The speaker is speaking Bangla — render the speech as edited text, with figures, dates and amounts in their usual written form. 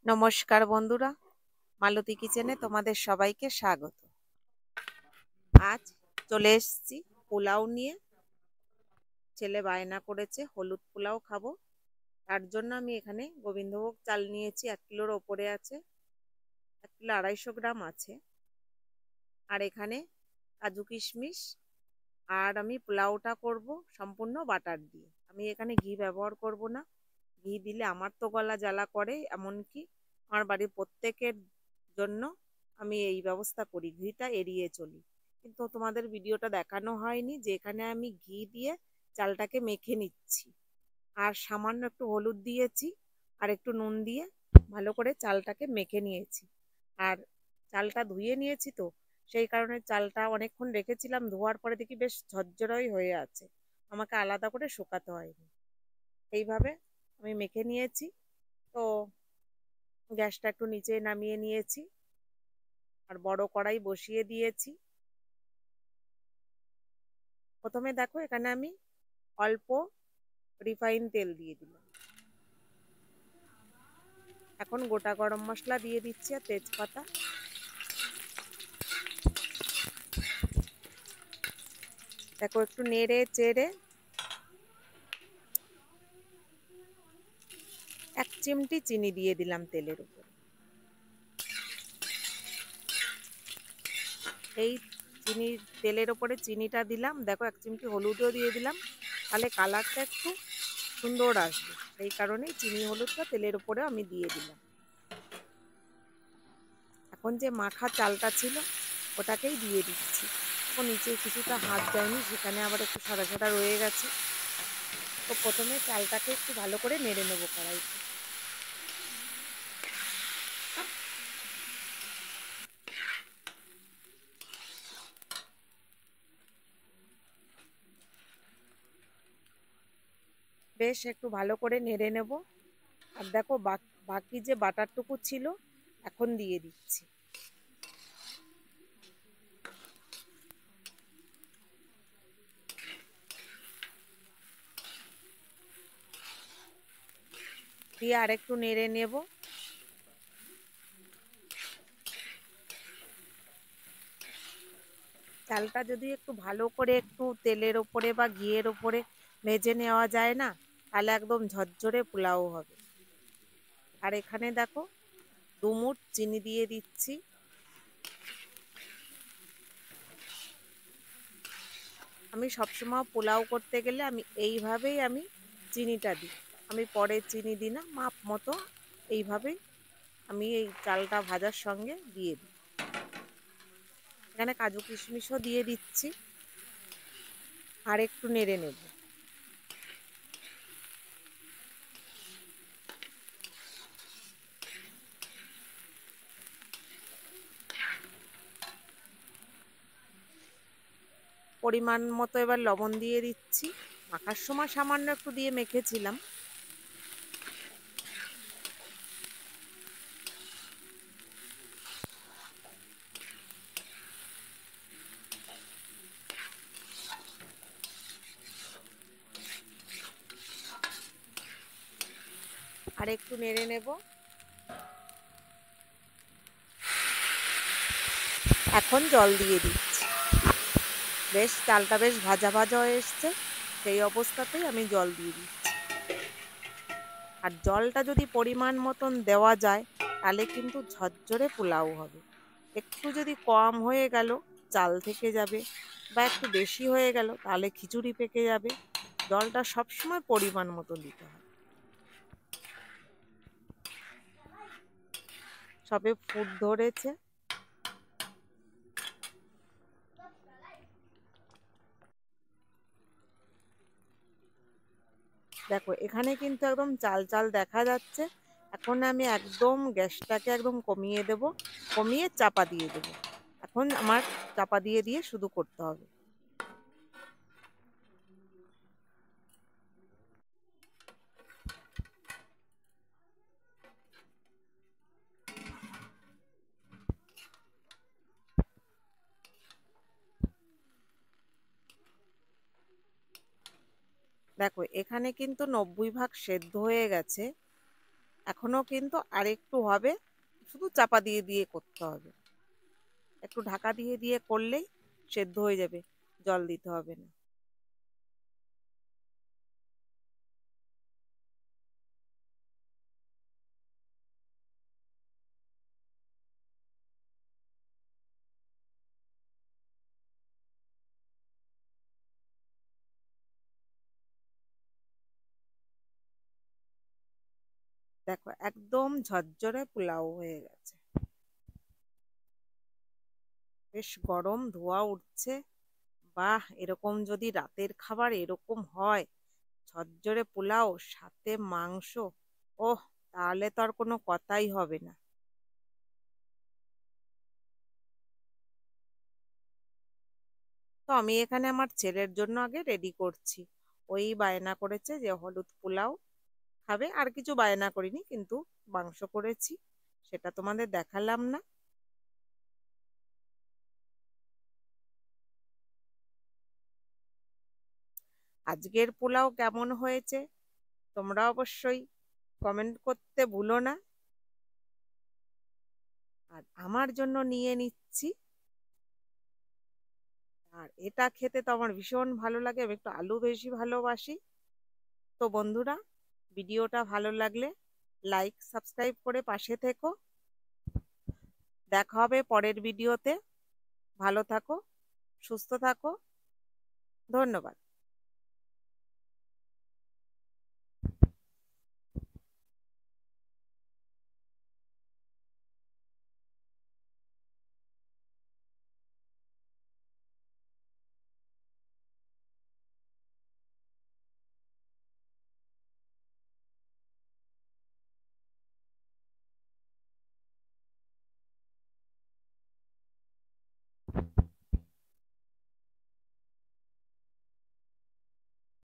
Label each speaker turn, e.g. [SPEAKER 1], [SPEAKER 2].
[SPEAKER 1] নমস্কার বন্ধুরা, মালতী কিচেনে তোমাদের সবাইকে স্বাগত। আজ চলে এসেছি পোলাও নিয়ে। ছেলে বায়না করেছে হলুদ পোলাও খাবো, তার জন্য আমি এখানে গোবিন্দভোগ চাল নিয়েছি। 1 কিলোর ওপরে আছে, 1 কিলো 250 গ্রাম আছে। আর এখানে কাজু কিশমিশ, আর আমি পোলাওটা করব সম্পূর্ণ বাটার দিয়ে। আমি এখানে ঘি ব্যবহার করব না। ঘি দিলে আমার তো গলা জ্বালা করে, এমনকি আমার বাড়ির প্রত্যেকের জন্য আমি এই ব্যবস্থা করি, ঘিটা এড়িয়ে চলি। কিন্তু তোমাদের ভিডিওটা দেখানো হয়নি যে এখানে আমি ঘি দিয়ে চালটাকে মেখে নিচ্ছি, আর সামান্য একটু হলুদ দিয়েছি, আর একটু নুন দিয়ে ভালো করে চালটাকে মেখে নিয়েছি। আর চালটা ধুয়ে নিয়েছি, তো সেই কারণে চালটা অনেকক্ষণ রেখেছিলাম, ধোয়ার পরে দেখি বেশ ঝরঝরই হয়ে আছে, আমাকে আলাদা করে শুকাতে হয়নি। এইভাবে আমি মেখে নিয়েছি। তো গ্যাসটা একটু নিচে নামিয়ে নিয়েছি, আর বড় কড়াই বসিয়ে দিয়েছি। প্রথমে দেখো এখানে আমি অল্প রিফাইন তেল দিয়ে দিলাম। এখন গোটা গরম মশলা দিয়ে দিচ্ছি আর তেজপাতা। দেখো একটু নেড়ে চেড়ে 1 চিমটি চিনি দিয়ে দিলাম তেলের উপর। এই চিনি তেলের ওপরে চিনিটা দিলাম, দেখো 1 চিমটি হলুদও দিয়ে দিলাম, তাহলে কালারটা একটু সুন্দর আসবে। সেই কারণেই চিনি হলুদটা তেলের উপরে আমি দিয়ে দিলাম। এখন যে মাখা চালটা ছিল ওটাকেই দিয়ে দিচ্ছি। এখন নিচে কিছুটা হাত দেয়নি, সেখানে আবার একটু সাদা সাদা রয়ে গেছে। তো প্রথমে চালটাকে একটু ভালো করে নেড়ে নেবো কড়াইতে। বেশ একটু ভালো করে নেড়ে নেব। আর দেখো বাকি যে বাটারটুকু ছিল এখন দিয়ে দিচ্ছি। দিয়ে আর একটু নেড়ে নেব। চালটা যদি একটু ভালো করে একটু তেলের ওপরে বা ঘিয়ের ওপরে ভেজে নেওয়া যায় না, তাহলে একদম ঝরঝরে পোলাও হবে। আর এখানে দেখো 2 মুঠ চিনি দিয়ে দিচ্ছি। আমি সবসময় পোলাও করতে গেলে আমি এইভাবেই চিনিটা দিই। আমি পরে চিনি দিই না, মাপ মতো এইভাবেই আমি এই চালটা ভাজার সঙ্গে দিয়ে দিই। এখানে কাজু কিশমিশও দিয়ে দিচ্ছি, আর একটু নেড়ে নেব। পরিমাণ মতো এবার লবণ দিয়ে দিচ্ছি। মাখার সময় সামান্য একটু দিয়ে মেখেছিলাম। আর একটু নেড়ে নেব। এখন জল দিয়ে দিচ্ছি। বেশ চালটা বেশ ভাজা ভাজা হয়ে এসছে, সেই অবস্থাতেই আমি জল দিয়ে দিচ্ছি। আর জলটা যদি পরিমাণ মতন দেওয়া যায় তাহলে কিন্তু ঝরঝরে পোলাও হবে। একটু যদি কম হয়ে গেল চাল থেকে যাবে, বা একটু বেশি হয়ে গেল তাহলে খিচুড়ি পেকে যাবে। জলটা সবসময় পরিমাণ মতো দিতে হয়। সবে ফুট ধরেছে। দেখো এখানে কিন্তু একদম চাল চাল দেখা যাচ্ছে। এখন আমি একদম গ্যাসটাকে একদম কমিয়ে দেব, কমিয়ে চাপা দিয়ে দেব। এখন আমার চাপা দিয়ে দিয়ে শুধু করতে হবে। দেখো এখানে কিন্তু 90 ভাগ সেদ্ধ হয়ে গেছে। এখনো কিন্তু আরেকটু হবে, শুধু চাপা দিয়ে দিয়ে করতে হবে। একটু ঢাকা দিয়ে দিয়ে করলেই সেদ্ধ হয়ে যাবে, জল দিতে হবে না। দেখো একদম ঝরঝরে পোলাও হয়ে গেছে, বেশ গরম ধোঁয়া উঠছে। বাহ, এরকম যদি রাতের খাবার এরকম হয়, ঝরঝরে পোলাও সাথে মাংস, ওহ, তাহলে তো আর কোনো কথাই হবে না। তো আমি এখানে আমার ছেলের জন্য আগে রেডি করছি। ওই বায়না করেছে যে হলুদ পোলাও খাবে, আর কিছু বায়না করিনি, কিন্তু মাংস করেছি, সেটা তোমাদের দেখালাম না। আজকের পোলাও কেমন হয়েছে তোমরা অবশ্যই কমেন্ট করতে ভুলো না। আর আমার জন্য নিয়ে নিচ্ছি, আর এটা খেতে তো আমার ভীষণ ভালো লাগে, আমি একটু আলু বেশি ভালোবাসি। তো বন্ধুরা, ভিডিওটা ভালো লাগলে লাইক সাবস্ক্রাইব করে পাশে থেকো। দেখা হবে পরের ভিডিওতে। ভালো থাকো, সুস্থ থাকো, ধন্যবাদ।